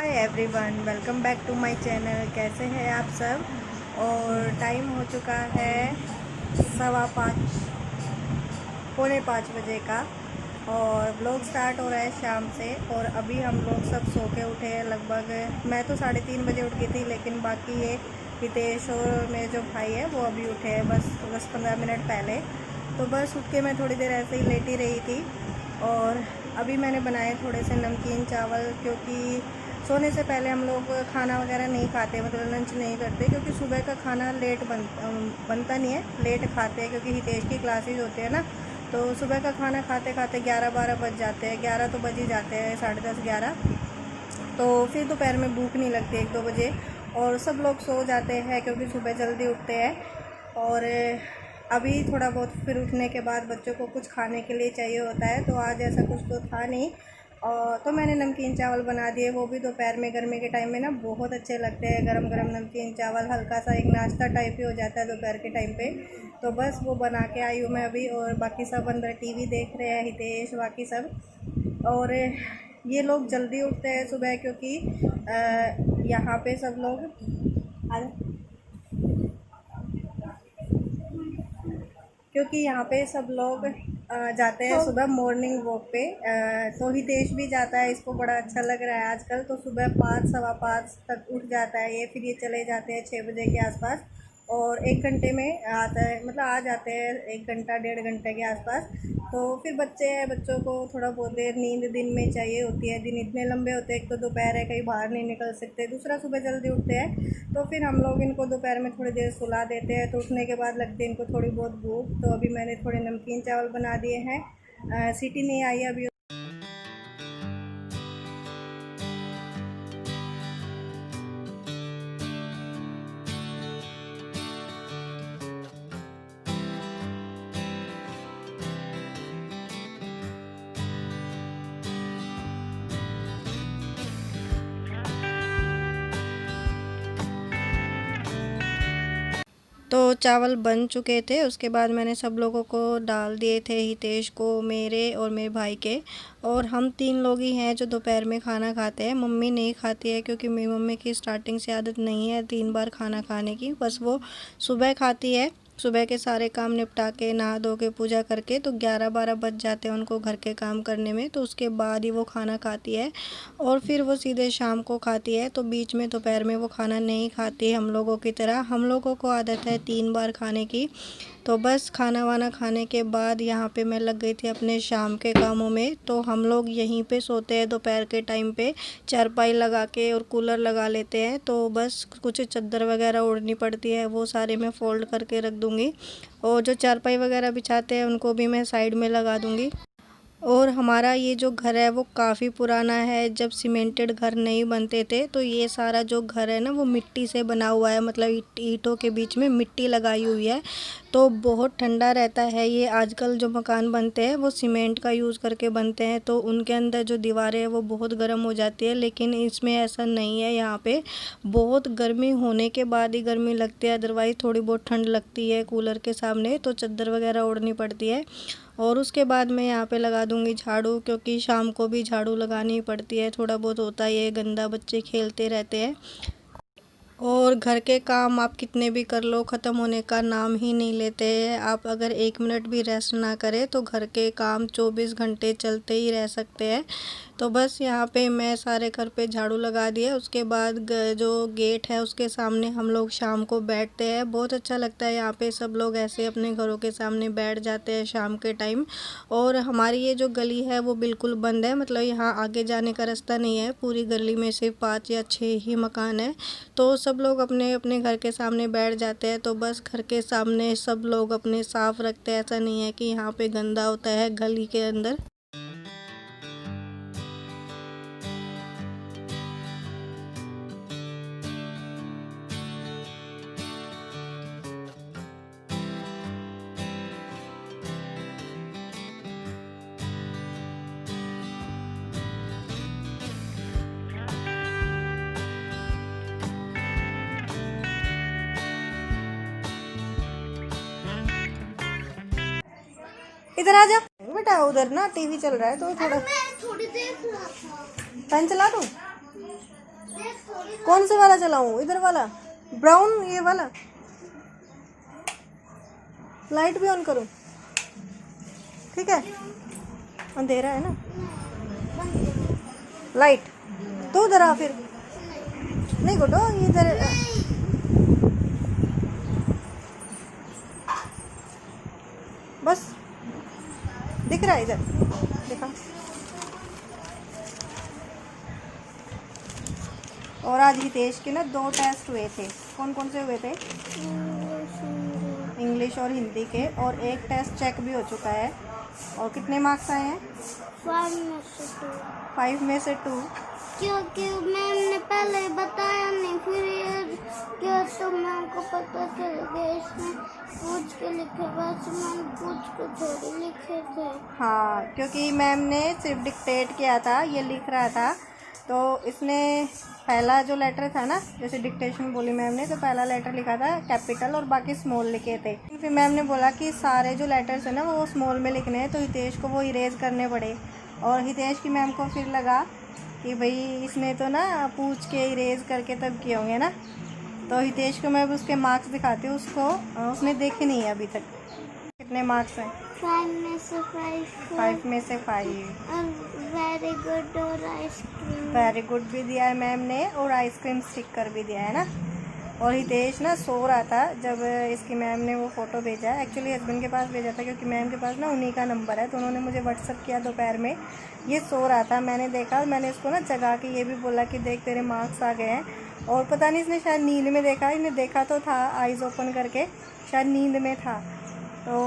Hi everyone, welcome back to my channel. कैसे हैं आप सब। और टाइम हो चुका है 5:15 5:45 बजे का और व्लॉग स्टार्ट हो रहा है शाम से। और अभी हम लोग सब सो के उठे हैं लगभग। मैं तो 3:30 बजे उठ गई थी, लेकिन बाकी ये हितेश और मेरे जो भाई है वो अभी उठे हैं बस 10-15 मिनट पहले। तो बस उठ के मैं थोड़ी देर ऐसे ही लेटी रही थी। और अभी मैंने बनाए थोड़े से नमकीन चावल, क्योंकि सोने से पहले हम लोग खाना वगैरह नहीं खाते, मतलब लंच नहीं करते, क्योंकि सुबह का खाना लेट बनता नहीं है, लेट खाते हैं क्योंकि हितेश की क्लासेस होते हैं ना। तो सुबह का खाना खाते खाते 11-12 बज जाते हैं, 11 तो बज ही जाते हैं, 10:30-11। तो फिर दोपहर में भूख नहीं लगती 1-2 बजे, और सब लोग सो जाते हैं क्योंकि सुबह जल्दी उठते हैं। और अभी थोड़ा बहुत फिर उठने के बाद बच्चों को कुछ खाने के लिए चाहिए होता है, तो आज ऐसा कुछ तो था नहीं। और तो मैंने नमकीन चावल बना दिए, वो भी दोपहर में गर्मी के टाइम में ना बहुत अच्छे लगते हैं। गरम गरम नमकीन चावल हल्का सा एक नाश्ता टाइप ही हो जाता है दोपहर के टाइम पे। तो बस वो बना के आई हूँ मैं अभी, और बाकी सब अंदर टीवी देख रहे हैं, हितेश बाकी सब। और ये लोग जल्दी उठते हैं सुबह, क्योंकि यहाँ पे सब लोग क्योंकि यहाँ पे सब लोग जाते हैं सुबह मॉर्निंग वॉक पे। तो हितेश भी जाता है, इसको बड़ा अच्छा लग रहा है आजकल। तो सुबह 5-5:15 तक उठ जाता है ये, फिर ये चले जाते हैं 6 बजे के आसपास। और 1 घंटे में आता है, मतलब आ जाते हैं 1 घंटा 1.5 घंटे के आसपास। तो फिर बच्चों को थोड़ा बहुत देर नींद दिन में चाहिए होती है। दिन इतने लंबे होते हैं, एक तो दोपहर है, कहीं बाहर नहीं निकल सकते, दूसरा सुबह जल्दी उठते हैं। तो फिर हम लोग इनको दोपहर में थोड़ी देर सुला देते हैं, तो उठने के बाद लगती है इनको थोड़ी बहुत भूख। तो अभी मैंने थोड़े नमकीन चावल बना दिए हैं, सीटी नहीं आई अभी। तो चावल बन चुके थे, उसके बाद मैंने सब लोगों को डाल दिए थे, हितेश को, मेरे और मेरे भाई के। और हम 3 लोग ही हैं जो दोपहर में खाना खाते हैं। मम्मी नहीं खाती है, क्योंकि मेरी मम्मी की स्टार्टिंग से आदत नहीं है 3 बार खाना खाने की, बस वो सुबह खाती है। सुबह के सारे काम निपटा के नहा धो के पूजा करके तो 11-12 बज जाते हैं उनको घर के काम करने में। तो उसके बाद ही वो खाना खाती है, और फिर वो सीधे शाम को खाती है। तो बीच में दोपहर में वो खाना नहीं खाती हम लोगों की तरह। हम लोगों को आदत है 3 बार खाने की। तो बस खाना वाना खाने के बाद यहाँ पे मैं लग गई थी अपने शाम के कामों में। तो हम लोग यहीं पे सोते हैं दोपहर के टाइम पे, चारपाई लगा के और कूलर लगा लेते हैं। तो बस कुछ चादर वगैरह ओढ़नी पड़ती है, वो सारे मैं फ़ोल्ड करके रख दूँगी। और जो चारपाई वगैरह बिछाते हैं उनको भी मैं साइड में लगा दूँगी। और हमारा ये जो घर है वो काफ़ी पुराना है। जब सीमेंटेड घर नहीं बनते थे तो ये सारा जो घर है ना वो मिट्टी से बना हुआ है, मतलब ईंटों के बीच में मिट्टी लगाई हुई है। तो बहुत ठंडा रहता है ये। आजकल जो मकान बनते हैं वो सीमेंट का यूज़ करके बनते हैं, तो उनके अंदर जो दीवारें हैं वो बहुत गर्म हो जाती है। लेकिन इसमें ऐसा नहीं है, यहाँ पे बहुत गर्मी होने के बाद ही गर्मी लगती है, अदरवाइज़ थोड़ी बहुत ठंड लगती है कूलर के सामने। तो चादर वगैरह ओढ़नी पड़ती है। और उसके बाद मैं यहाँ पे लगा दूँगी झाड़ू, क्योंकि शाम को भी झाड़ू लगानी पड़ती है, थोड़ा बहुत होता ही है गंदा, बच्चे खेलते रहते हैं। और घर के काम आप कितने भी कर लो, ख़त्म होने का नाम ही नहीं लेते हैं। आप अगर 1 मिनट भी रेस्ट ना करें तो घर के काम 24 घंटे चलते ही रह सकते हैं। तो बस यहाँ पे मैं सारे घर पे झाड़ू लगा दिया। उसके बाद जो गेट है उसके सामने हम लोग शाम को बैठते हैं। बहुत अच्छा लगता है, यहाँ पे सब लोग ऐसे अपने घरों के सामने बैठ जाते हैं शाम के टाइम। और हमारी ये जो गली है वो बिल्कुल बंद है, मतलब यहाँ आगे जाने का रास्ता नहीं है। पूरी गली में सिर्फ 5 या 6 ही मकान है। तो सब लोग अपने अपने घर के सामने बैठ जाते हैं। तो बस घर के सामने सब लोग अपने साफ़ रखते हैं, ऐसा नहीं है कि यहाँ पे गंदा होता है गली के अंदर। इधर आ जा बेटा, उधर ना टीवी चल रहा है तो थोड़ा मैं थोड़ी देर सुना था। फैन चला दूँ। कौन सा वाला चलाऊं? इधर वाला ब्राउन, ये वाला? लाइट भी ऑन करूं? ठीक है, अंधेरा है ना। लाइट तो उधर आ फिर। नहीं गुड्डो, इधर बस दिख रहा है, इधर देखा। और आज हितेश के ना 2 टेस्ट हुए थे। कौन कौन से हुए थे? इंग्लिश और हिंदी के, और एक टेस्ट चेक भी हो चुका है। और कितने मार्क्स आए हैं? 5 में से 2। क्योंकि मैंने पहले बताया नहीं, फिर ये क्या तो मैम को पता चल गया, इसमें पूछ के लिखे, वैसे मैंने पूछ के थोड़ी लिखे थे। हाँ, क्योंकि मैम ने सिर्फ डिक्टेट किया था, ये लिख रहा था। तो इसने पहला जो लेटर था ना, जैसे डिक्टेशन बोली मैम ने, तो पहला लेटर लिखा था कैपिटल और बाकी स्मॉल लिखे थे। फिर मैम ने बोला कि सारे जो लेटर्स है ना वो स्मॉल में लिखने हैं, तो हितेश को वो इरेज करने पड़े। और हितेश की मैम को फिर लगा कि भाई इसने तो ना पूछ के इरेज करके तब किए होंगे ना। तो हितेश को मैं उसके मार्क्स दिखाती हूँ, उसने देखे नहीं है अभी तक। कितने मार्क्स हैं? 5 में से 5। 5 में से 5। Very good. और आइसक्रीम, वेरी गुड भी दिया है मैम ने, और आइसक्रीम स्टिकर भी दिया है ना। और हितेश ना सो रहा था जब इसकी मैम ने वो फ़ोटो भेजा है। एक्चुअली हस्बैंड के पास भेजा था, क्योंकि मैम के पास ना उन्हीं का नंबर है, तो उन्होंने मुझे व्हाट्सअप किया दोपहर में। ये सो रहा था, मैंने देखा, मैंने इसको ना जगा के ये भी बोला कि देख तेरे मार्क्स आ गए हैं। और पता नहीं इसने शायद नींद में देखा, इसने देखा तो था आइज़ ओपन करके, शायद नींद में था। तो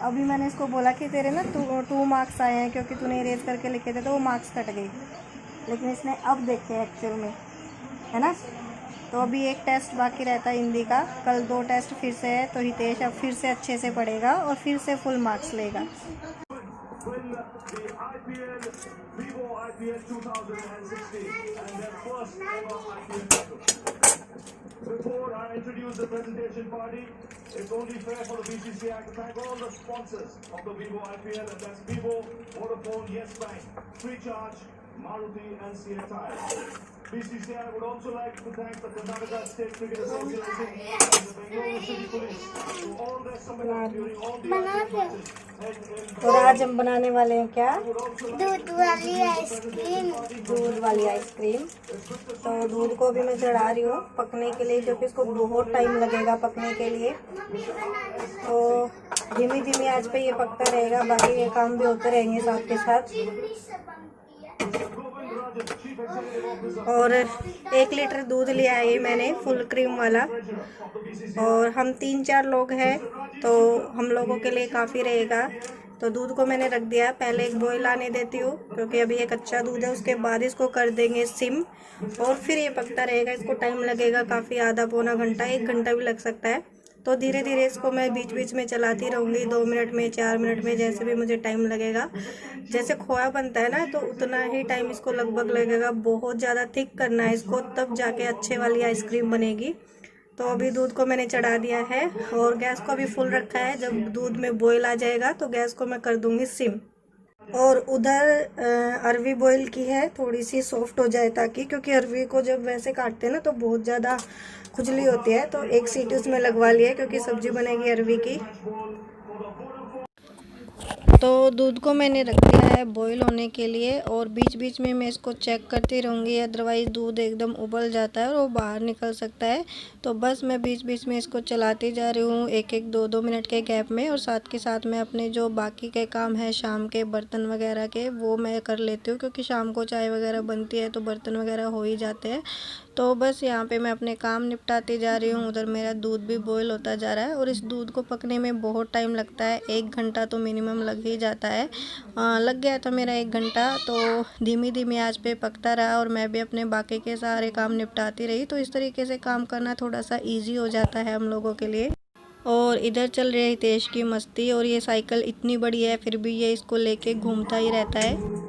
अभी मैंने इसको बोला कि तेरे ना 2 मार्क्स आए हैं, क्योंकि तूने इरेज करके लिखे थे तो वो मार्क्स कट गई। लेकिन इसने अब देखे एक्चुअल में, है ना। तो अभी एक टेस्ट बाकी रहता है हिंदी का, कल 2 टेस्ट फिर से है। तो हितेश अब फिर से अच्छे से पढ़ेगा और फिर से फुल मार्क्स लेगा। Before I introduce the presentation party, it's only fair for the BCCI to thank all the sponsors of the Vivo IPL, and that's Vivo, Vodafone, Yes Bank, Free Charge, Maruti and CSI. BCCI would also like to thank the Karnataka State Cricket Association and the Bengaluru City Police for all their support during all the IPL matches. और आज हम बनाने वाले हैं क्या? दूध वाली ice cream. दूध वाली आइसक्रीम। तो दूध को भी मैं चढ़ा रही हूँ पकने के लिए, क्योंकि इसको बहुत टाइम लगेगा पकने के लिए। तो धीमी धीमी आंच पे ये पकता रहेगा, बाकी ये काम भी होते रहेंगे साथ के साथ। और 1 लीटर दूध लिया है मैंने, फुल क्रीम वाला। और हम 3-4 लोग हैं, तो हम लोगों के लिए काफ़ी रहेगा। तो दूध को मैंने रख दिया, पहले एक बॉईल आने देती हूँ, क्योंकि अभी ये कच्चा दूध है। उसके बाद इसको कर देंगे सिम, और फिर ये पकता रहेगा। इसको टाइम लगेगा काफ़ी, आधा पौना घंटा, 1 घंटा भी लग सकता है। तो धीरे धीरे इसको मैं बीच बीच में चलाती रहूँगी, 2 मिनट में, 4 मिनट में, जैसे भी मुझे टाइम लगेगा। जैसे खोया बनता है ना, तो उतना ही टाइम इसको लगभग लगेगा। बहुत ज़्यादा थिक करना है इसको, तब जाके अच्छे वाली आइसक्रीम बनेगी। तो अभी दूध को मैंने चढ़ा दिया है और गैस को अभी फुल रखा है। जब दूध में बॉईल आ जाएगा तो गैस को मैं कर दूँगी सिम। और उधर अरवी बॉईल की है, थोड़ी सी सॉफ्ट हो जाए ताकि, क्योंकि अरवी को जब वैसे काटते हैं ना तो बहुत ज़्यादा खुजली होती है। तो 1 सीटी उसमें लगवा लिया, क्योंकि सब्जी बनेगी अरवी की। तो दूध को मैंने रख दिया है बॉईल होने के लिए, और बीच बीच में मैं इसको चेक करती रहूँगी, अदरवाइज़ दूध एकदम उबल जाता है और वो बाहर निकल सकता है। तो बस मैं बीच बीच में इसको चलाती जा रही हूँ, 1-1, 2-2 मिनट के गैप में। और साथ के साथ मैं अपने जो बाकी के काम है शाम के, बर्तन वगैरह के, वो मैं कर लेती हूँ, क्योंकि शाम को चाय वगैरह बनती है तो बर्तन वगैरह हो ही जाते हैं। तो बस यहाँ पे मैं अपने काम निपटाती जा रही हूँ। उधर मेरा दूध भी बॉईल होता जा रहा है, और इस दूध को पकने में बहुत टाइम लगता है, 1 घंटा तो मिनिमम लग ही जाता है। लग गया था मेरा 1 घंटा। तो धीमी धीमी आंच पे पकता रहा, और मैं भी अपने बाकी के सारे काम निपटाती रही। तो इस तरीके से काम करना थोड़ा सा ईजी हो जाता है हम लोगों के लिए। और इधर चल रही है हितेश की मस्ती, और ये साइकिल इतनी बड़ी है फिर भी ये इसको लेके घूमता ही रहता है।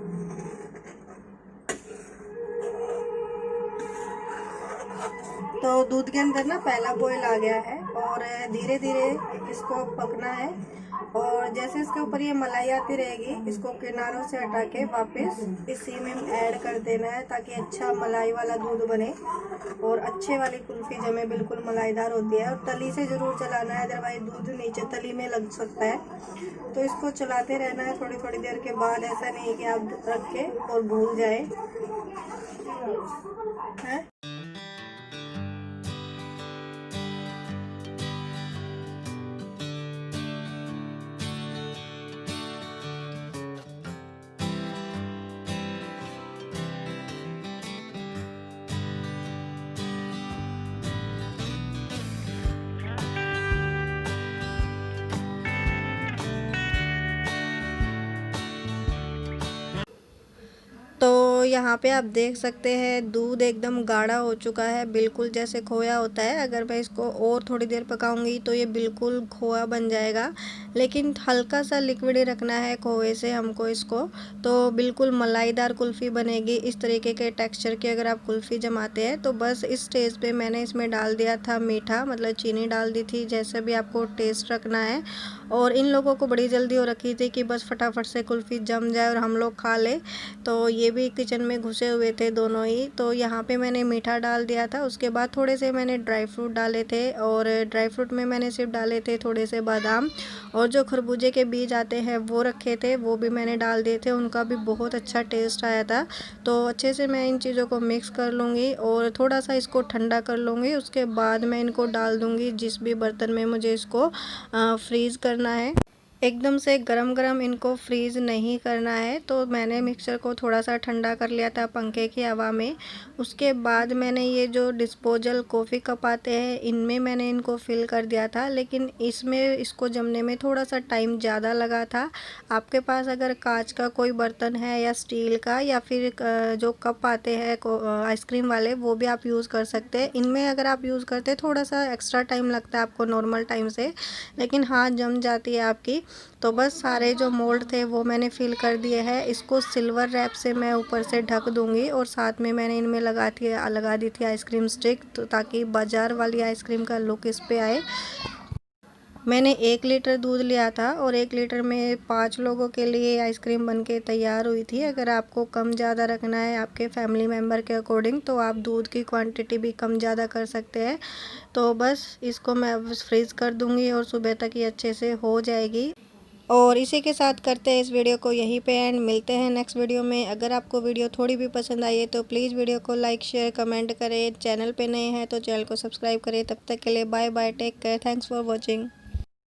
तो दूध के अंदर ना पहला बॉईल आ गया है, और धीरे धीरे इसको पकना है। और जैसे इसके ऊपर ये मलाई आती रहेगी, इसको किनारों से हटा के वापस इसी में ऐड कर देना है ताकि अच्छा मलाई वाला दूध बने और अच्छे वाली कुल्फी जमे, बिल्कुल मलाईदार होती है। और तली से ज़रूर चलाना है, अदरवाइज दूध नीचे तली में लग सकता है। तो इसको चलाते रहना है थोड़ी थोड़ी देर के बाद, ऐसा नहीं कि आप रख के और भूल जाए है। तो यहाँ पे आप देख सकते हैं दूध एकदम गाढ़ा हो चुका है, बिल्कुल जैसे खोया होता है। अगर मैं इसको और थोड़ी देर पकाऊंगी तो ये बिल्कुल खोया बन जाएगा, लेकिन हल्का सा लिक्विड ही रखना है खोए से हमको इसको, तो बिल्कुल मलाईदार कुल्फ़ी बनेगी। इस तरीके के टेक्सचर की अगर आप कुल्फ़ी जमाते हैं तो बस इस स्टेज पे मैंने इसमें डाल दिया था मीठा, मतलब चीनी डाल दी थी, जैसे भी आपको टेस्ट रखना है। और इन लोगों को बड़ी जल्दी हो रखी थी कि बस फटाफट से कुल्फ़ी जम जाए और हम लोग खा ले, तो ये भी किचन में घुसे हुए थे दोनों ही। तो यहाँ पे मैंने मीठा डाल दिया था, उसके बाद थोड़े से मैंने ड्राई फ्रूट डाले थे, और ड्राई फ्रूट में मैंने सिर्फ डाले थे थोड़े से बादाम, और जो खरबूजे के बीज आते हैं वो रखे थे, वो भी मैंने डाल दिए थे, उनका भी बहुत अच्छा टेस्ट आया था। तो अच्छे से मैं इन चीज़ों को मिक्स कर लूँगी और थोड़ा सा इसको ठंडा कर लूँगी, उसके बाद मैं इनको डाल दूँगी जिस भी बर्तन में मुझे इसको फ्रीज़ करना है। एकदम से गरम गरम इनको फ्रीज़ नहीं करना है। तो मैंने मिक्सचर को थोड़ा सा ठंडा कर लिया था पंखे की हवा में। उसके बाद मैंने ये जो डिस्पोजल कॉफ़ी कप आते हैं इनमें मैंने इनको फिल कर दिया था, लेकिन इसमें इसको जमने में थोड़ा सा टाइम ज़्यादा लगा था। आपके पास अगर कांच का कोई बर्तन है या स्टील का, या फिर जो कप आते हैं आइसक्रीम वाले, वो भी आप यूज़ कर सकते हैं। इनमें अगर आप यूज़ करते हैं थोड़ा सा एक्स्ट्रा टाइम लगता है आपको नॉर्मल टाइम से, लेकिन हाँ जम जाती है आपकी। तो बस सारे जो मोल्ड थे वो मैंने फिल कर दिए हैं। इसको सिल्वर रैप से मैं ऊपर से ढक दूंगी, और साथ में मैंने इनमें लगा दी थी आइसक्रीम स्टिक, तो ताकि बाज़ार वाली आइसक्रीम का लुक इस पे आए। मैंने 1 लीटर दूध लिया था और 1 लीटर में 5 लोगों के लिए आइसक्रीम बनके तैयार हुई थी। अगर आपको कम ज़्यादा रखना है आपके फैमिली मेम्बर के अकॉर्डिंग, तो आप दूध की क्वांटिटी भी कम ज़्यादा कर सकते हैं। तो बस इसको मैं अब फ्रीज़ कर दूंगी और सुबह तक ये अच्छे से हो जाएगी। और इसी के साथ करते हैं इस वीडियो को यहीं पे एंड। मिलते हैं नेक्स्ट वीडियो में। अगर आपको वीडियो थोड़ी भी पसंद आई है तो प्लीज़ वीडियो को लाइक शेयर कमेंट करें। चैनल पे नए हैं तो चैनल को सब्सक्राइब करें। तब तक के लिए bye bye, take care, thanks for watching.